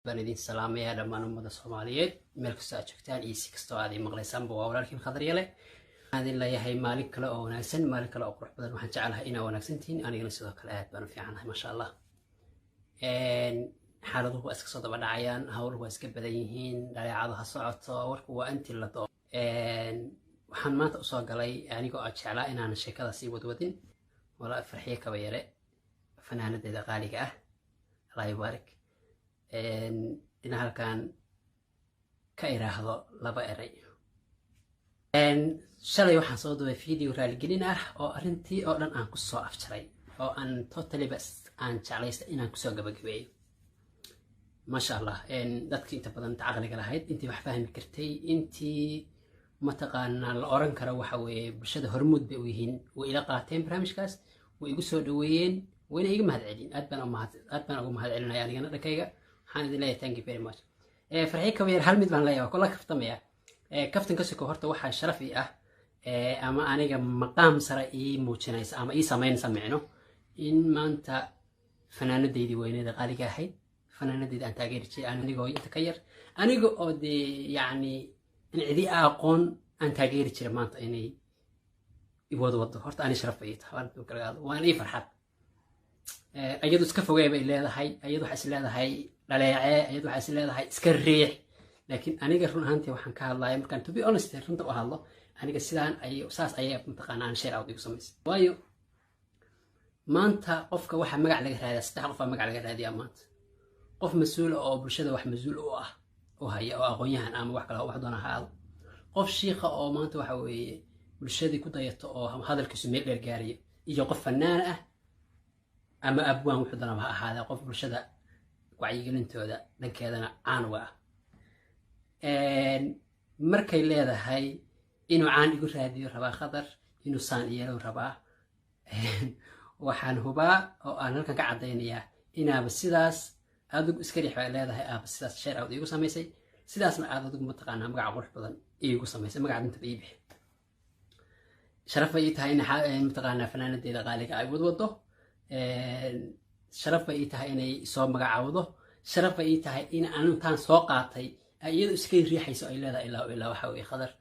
baan idin salaamayaa dhammaan ummada Soomaaliyeed meel kasta aad joogtaan iyo si kasta oo aad maqlaysaan waa walaalkiin Khadar Yale aan idin leeyahay maalin kale oo wanaagsan maalin kale oo qurux badan waxaan jecelahay inaad wanaagsantihiin anigana sidoo kale aad baan u fiicanahay ma sha Allah xaaladuhu waa iska soo daba dhacayaan hawluhu waa iska badan yihiin dhaleecadaha socoto warku waa intii la doo waxaan maanta u soo galay anigoo aan jeclaa inaan sheekada sii wadwadin wala farxiye kaba yare fanaanadeeda qaaliga ah Allah yibaarik in halkan ka iraahdo laba eray shalay waxaan soo duubay video raaligelin ah oo arrintii oo dhan aan ku soo afjaray oo aan totally bas aan jeclaysta inaan kusoo gabagabeeyo ma sha Allah dadkii inta badan caqliga lahayd intii wax fahmi kartay intii mataqaanaa la oran karo waxa weeye bulshada hormuud bay u yihiin way ila qaateen barnaamijkaas way igu soo dhaweeyeen wayna iga mahadcelin aad baan ugu mahadcelinayaa anigana dhankayga waxaan idin leeyahay thank you very much farxi kaweer hal mid baan leeyahay kula kaftamaya kaftan ka soo horta waxa sharaf ii ah ama aniga maqaam sare ii muujinaysa ama ii sameynaysa micno in maanta fanaanadeydii weyneeda qaaliga ahayd fanaanadeeda aan taageeri jiray anigoo inta ka yar aniga oo dee yacni in cidi aqoon aan taageeri jiray maanta inay iwado horta ani sharaf bay tahay waan ii farxad ayadu iska fogay bay leedahay ayadu waxa is leedahay dhaleece ayadu waxa is leedahay iska riix laakiin aniga run ahaantii waxaan ka hadlayaa markaan to be honest runta u hadlo aniga sidaan ay saas ayay mataqaanaa share out igu samaysay waayo maanta qofka waxa magac laga raadiyaa saddex qof magac laga raadiyaa maanta qof mas'uul oo bulshada wax mas'uul u ah oo haya oo aqoon-yahan ama wax kale wax doona ahaado qof shiikha oo maanta waxa weeye bulshadii ku dayato oo hadalkiisu meel dheer gaariyo iyo qof fanaan ah ama abwaan wuxuu doonaa ha ahaada qof bulshada wacyigelintooda dhankeedana caan uga ah markay leedahay inuu caan igu raadiyo rabaa Khadar inuu saan yeelo rabaa waxaan hubaa oo aan halkan ka cadaynayaa inaaba sidaas adigu iska riix bay leedahay aaba sidaas share out igu samaysay sidaasna aad adigu mataqaanaa magac qurux badan igu samaysay magac inta ii bixi sharaf ay tahay in mataqaanaa fanaanadeeda qaaliga ay wadwado sharaf ay tahay inay soo magacaawdo sharaf ay tahay in aan intaan soo qaatay iyadu iska riixayso ay leedahay ilaa waxa weeye Khadar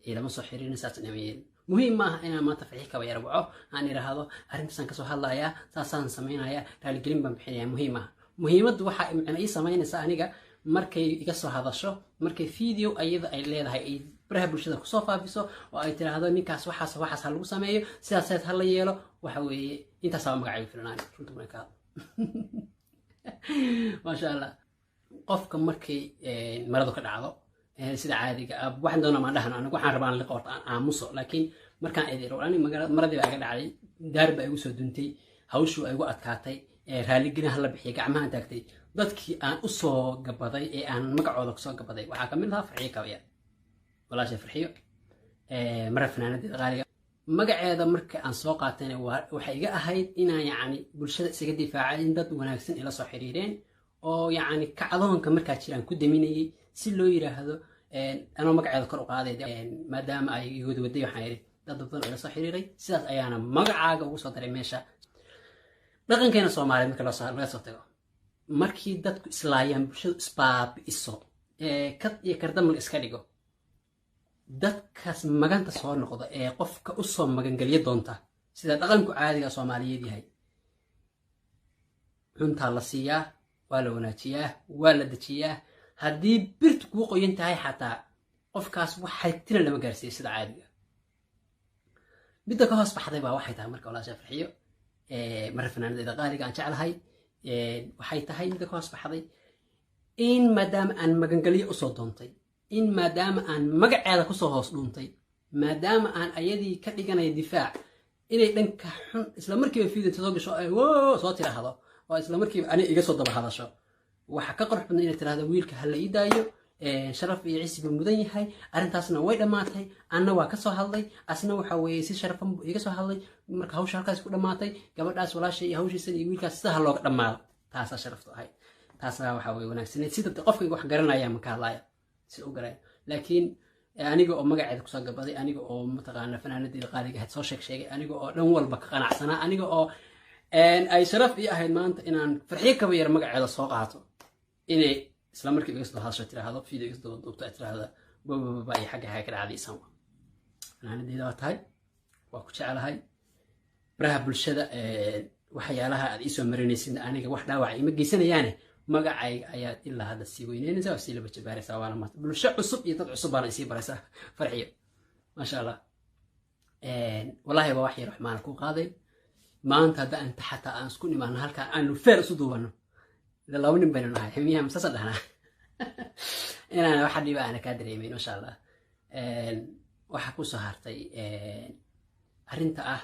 ilama soo xiriirinaysaa inay muhiim ma aha inaan maanta farxi kaba yar waco aan iraahdo arrintaas ka soo hadlayaa saasaan sameeynayaa raaligelin baan bixinayaa muhiim ah muhiimadu waxa macna ii sameynaysa aniga markay iga soo hadasho markay video ayada ay leedahay ay baraha bulshada ku soo faafiso oo ay tiraahdo ninkaas waxaas ha lagu sameeyo sidaas ha la yeelo waxa weeye intaas waa magacaygu filanaan runta markaa ma sha Allah qofka markay maradu ka dhacdo sida caadiga ah waxaan doonaa ma dhahan anigu waxaan rabaa in la qorto aan aamuso laakiin markaan eedeero ani maradii baa iga dhacday daarba igu soo duntay hawshu ay igu adkaatay raaligelin la bixiyay gacmaha taagtay dadkii aan u soo gabaday ee aan magacooda ku soo gabaday waxa kamid ah farxiye kawaya walaashay farxiyo mara fanaanadeeda qaaliga magaceeda marka aan soo qaatayna waxa iga ahayd inaan yacni bulshada isaga difaacay in dad wanaagsan ila soo xiriireen oo yacni kacdoonka markaa jiraan ku daminayay si loo yiraahdo anoo magaceeda kor u qaaday maadaama ay igu waday waxaan yiri dad badan ila soo xiriiray sidaas ayaana magacaaga ugu soo daray meesha dhaqankeena Soomaaliyeed marka laga soo tago markii dadku islaayaan bulshadu isbaabi'iso kad iyo kardamal iska dhigo dadkaas maganta soo noqda ee qofka u soo magangeliya doonta sida dhaqanku caadiga Soomaaliyeed yahay cunta la siiyaa waa la wanaajiyaa waa la dajiyaa haddii birtu ku qoyan tahay xataa qofkaas waxay tina lama gaarsiiyo sida caadiga midda ka hoos baxday baa waxay tahay marka walaasha farxiyo mara fanaanadeeda qaaliga aan jeclahay waxay tahay midda ka hoos baxday in maadaama aan magangeliyo usoo doontay in maadaama aan magaceeda kusoo hoos dhuuntay maadaama aan ayadii ka dhiganayo difaac inay dhanka xun isla markiiba video soo gasho ay soo tiraahdo oo isla markiiba ani iga soo daba hadasho waxa ka qurux badan inay tiraahdo wiilka hal ii daayo sharaf iyo ciisi buu mudan yahay arrintaasna way dhamaatay anna waa ka soo hadlay asna waxa weeye si sharafan iga soo hadlay marka hawsha halkaas ku dhamaatay gabadhaas walaashay iyo hawshiisa iyo wiilkaas sida looga dhamaado taasa sharaftu ahay taasa waxa weeye wanaagsan sida qofka wax garanaya ma ka hadlaya si u garay laakiin aniga oo magaceeda ku soo gabaday aniga oo mataqaana fanaanadeeda qaaliga ah soo sheegay aniga oo dhan walba ka qanacsanaa aniga oo ay sharaf ii ahayd maanta inaan farxiye kaba yar magaceeda soo qaato inay isla markii iga soo hadasho tiraahdo video iga soo duubto tiraahdo baba ay xagga ka dhacaysan fanaanadeeda waa tahay waa ku jecelahay baraha bulshada waxyaalaha aad isoo marinaysid aniga wax dhaawac ima geysanayaane magacayga ayaad ilaa hadda sii weyneynaysaa oo sii laba jabaaraysaa waana maanta bulsho cusub iyo dad cusub baana isii baraysaa farxiyo maasha allah wallahi waa wax yar wax maana ku qaaday maanta hadda anta xataa aan isku nimaano halkaan aanu feer isu duubano ila laba nin baynu nahay ximiyaha masasa dhahnaa inaan waxa dhiba aana kaa dareemeyn maasha allah waxa ku soo hartay arrinta ah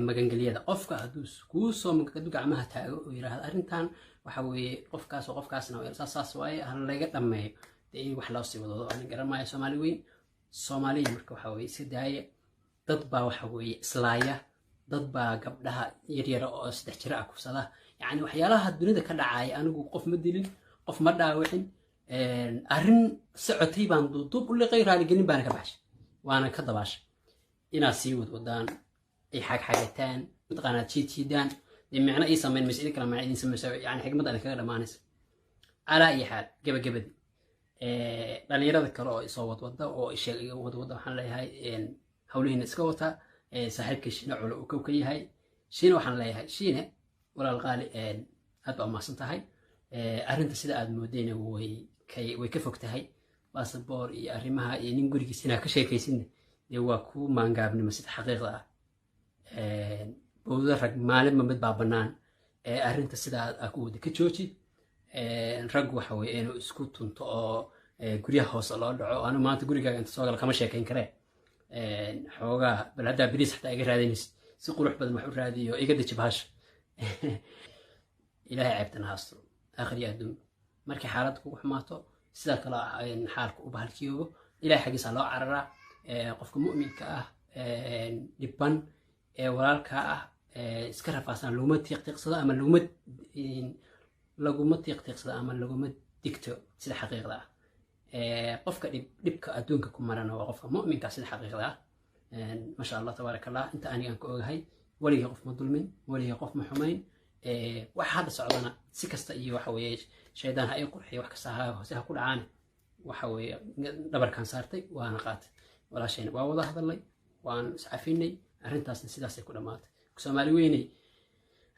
magangelyada qofka hadduu kuu soo magadu gacmaha taago oo yiraahdo arrintan waxa weeye qofkaasna saas waaye ha laga dhameeyo dee in wax loo sii wadado aan garanaayo Soomaali weyn Soomaaliya marka waxa weeye si daaya dad baa waxa weeye islaaya dad baa gabdhaha yaryar oo 3 jir ah kufsada yani waxyaalaha dunida ka dhacay anigu qof ma dilin qof ma dhaawicin arrin socotay baan duub u liqay raali gelin baan ka baxshay waana ka dabaashay inaad sii wadaan ay xagataan mutaqaanaa jiidaan micna ay sameyn mas-uul kala ma idin sameeyay yani xigmad aan kaga dhamaanaysa ala ay xaal gabagabadi dhalinyarada kale oo soo wadwada oo sheegay wadwada waxaan leeyahay hawlihiina iska wata saaxiibkii Shiina culo uu ka yahay Shiina waxaan leeyahay Shiina walaal qaali aad baa maasan tahay arrinta sida aad moodeen way ka fog tahay baasaboor iyo arrimaha iyo nin gurigiisina ka sheekaysin ee waa ku maangaabnimo sida xaqiiqda ah bowda rag maalin mid baa banaan arrinta sida aad ku wada ka jooji rag waxa weeye inuu isku tunto oo guriyaha hoos loo dhaco anu maanta gurigaaga inta soo gal kama sheekayn karee xoogaa bal hadda bariis xataa iga raadinaysid si qurux badan wax u raadiyo iga deji bahasha ilaahay ceebtana haasto aakhiri adduun markii xaalad kugu xumaato sida kale xaalku u bahalkiyoobo ilaahay xagiisa loo cararaa qofka mu'minka ah dhibban walaalka ah iska rafaasan laguma tiiqtiiqsado ama laguma tiiqtiiqsado ama laguma digto sida xaqiiqda ah qofka dhibka adduunka ku marana waa qofka mu'minka sida xaqiiqda ah ma sha Allah tabaaraka Allah inta aniga ku ogahay waliga qof ma dulmin waliga qof ma xumayn wax hada socdana si kasta iyo waxa weeye shaydaan ha ay qurxiyo wax kasta hoose ha ku dhacaan waxa weeye dhabarkan saartay waana qaatay walaashayna waa wada hadalay waan iscafinay arrintaasna sidaas ay ku dhamaatay Soomaali weynay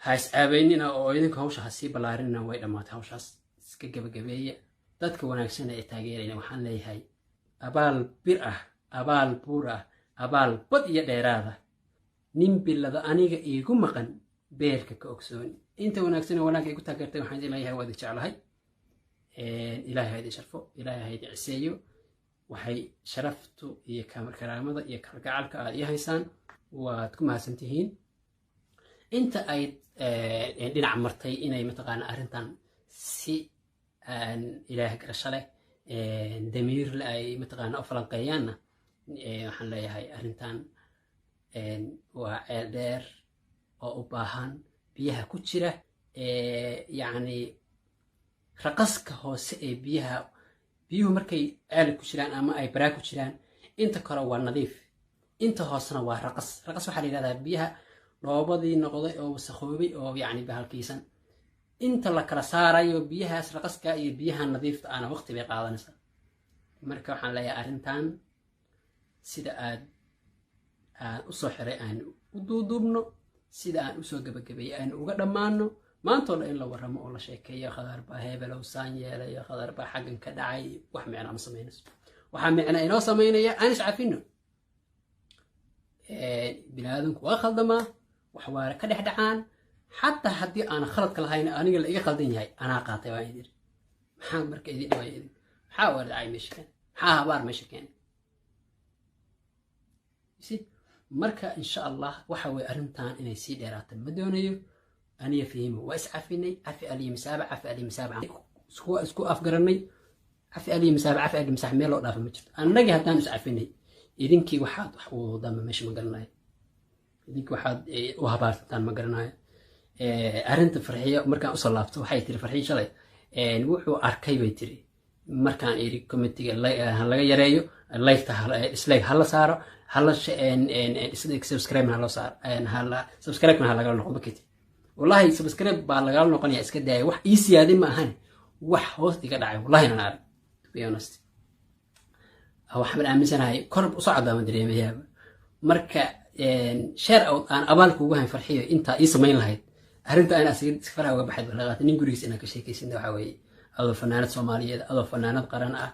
ha iscaabeynina oo idinka hawsha ha sii balaarinna way dhamaatay hawshaas iska gabagabeeya dadka wanaagsan ee taageerayna waxaan leeyahay abaal bir ah abaal buur ah abaal bad iyo dheeraada nin bilada aniga iigu maqan beerka ka ogsoon inta wanaagsan oo wanaag ay ku taageertay waxaan leeyahay wada jeclahay ilaahay haydi sharfo ilaahay haydi ciseeyo waxay sharaftu iyo karaamada iyo kalgacalka aad ii haysaan waad ku mahadsantihiin inta ay dhinac martay inay mataqaana arrintan si ilaahay garasho leh damiir le ay mataqaana u falanqeeyaanna waxaan leeyahay arrintan waa ceel dheer oo u baahan biyaha ku jira yacni raqaska hoose ee biyuhu markay ceel ku jiraan ama ay baraa ku jiraan inta kore waa nadiif inta hoosena waa raqas waxaa la yidhahdaa biyaha dhoobadii noqday oo wasakhoobay oo yacni bahalkiisan inta la kala saarayo biyahaas raqaska iyo biyaha nadiifta ana waqti bay qaadanaysaa marka waxaan leeyahay arrintan sida aad u soo xiray aan u duuduubno sida aan u soo gabagabeeyay aan uga dhammaano maanta oo in la warramo oo la sheekeeyo khadar baa hebelow saan yeelay khadar baa xaggan ka dhacay wax micno ma samaynayso waxa micno inoo samaynaya aan iscafino binaadamku waa khaldamaa wax waara ka dhex dhacaan حتى هدي أنا خلط كل هاي أنا قال إيه خلطني هاي أنا قاطع وايد محمد كذي وايد حاول عاي مشكن حابار مشكن يصير مركا إن شاء الله وحوي أرنتان إن يصير درات مدونيو أنا يفهمه وأسعفني عفي ألي مسابع سكو أفقرني عفي ألي مسابع ميلو لا فمجد أنا نجي هتان أسعفني إذنكي واحد وضم مش مقرناي إذنكي واحد وهبارتان مقرناي أرنت فرحية مركان أصل لابتو waxay tiri farxii shalay wuxuu arkay bay tiri markaan iri committee laga yareeyo like dislike hala saaro hala subscribe hala saaro hala subscribe hala laga noqdo bakiti wallahi subscribe baa laga noqonaya iska daay wax ii siyaadin ma ahan wax hoos iga dhacay wallahi inaan arag to be honest waxaan aaminsanahay kor u soo cadaan dareemayaa marka share out aan abaalka ugu hayn farxiyo inta ii samayn lahayd arrinta aan asiga faraha uga baxay balaqaad nin gurigiis inaan ka sheekaysin waxa weeye adoo fanaanad Soomaaliyeed adoo fanaanad qaran ah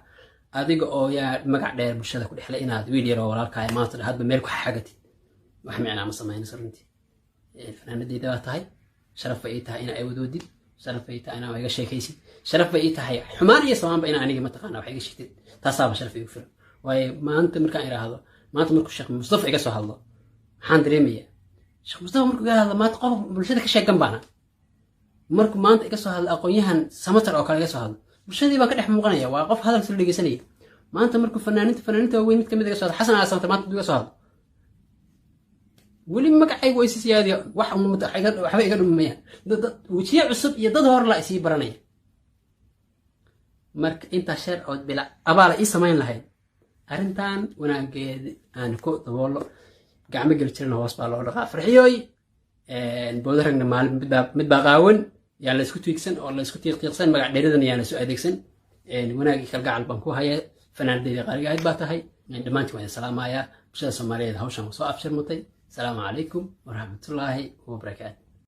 adiga oo yaa magac dheer bulshada ku dhexlay inaad wiil yar oo walaalkaaga maanta hadba meel ku xagatid wax micnaa ma samaynayso runtii fanaanadeyda waa tahay sharaf bay tahay in ay wadoodid sharaf bay tahay in ay iga sheekaysid sharaf bay tahay xumaan iyo samaanba in aniga ma taqaana wax iga sheegtid taasaaba sharaf igu filan waayo maanta markaan iraahdo maanta markuu Sheekh Mustafa iga soo hadlo waxaan dareemayaa Sheekh Mustafa markuu iga hadlo maanta qof bulshada ka sheegan baana markuu maanta iga soo hadlo aqoonyahan samatar oo kale iga soo hadlo bulshadii baan ka dhex muuqanaya waa qof hadal soo dhageysanaya maanta markuu fanaaniinta weyn mid kamid iga soo hadlo Xasan Aa Samatar maanta iga soo hadlo weli magacaygu way siyaadiyo wax waxba iga dhumayaan dad wajiye cusub iyo dad hor la isii baranaya marka inta share oo bila abaal ii samayn lahayd arrintan wanaageed aan ku daboolo gacmo gal jirna hoos baa loo dhaqaa farxiyooy boodaragna maalin mid baa qaawan yaa la isku tiigsan oo la isku tiiqsan magac dheeradan yaa la soo adeegsan wanaagii kalgacal baan ku hayaa fanaanadeyda qaaliga aad baa tahay dhamaantii waan salaamayaa bulshada Soomaaliyeed hawshan soo afshirmatay السلام عليكم ورحمة الله وبركاته.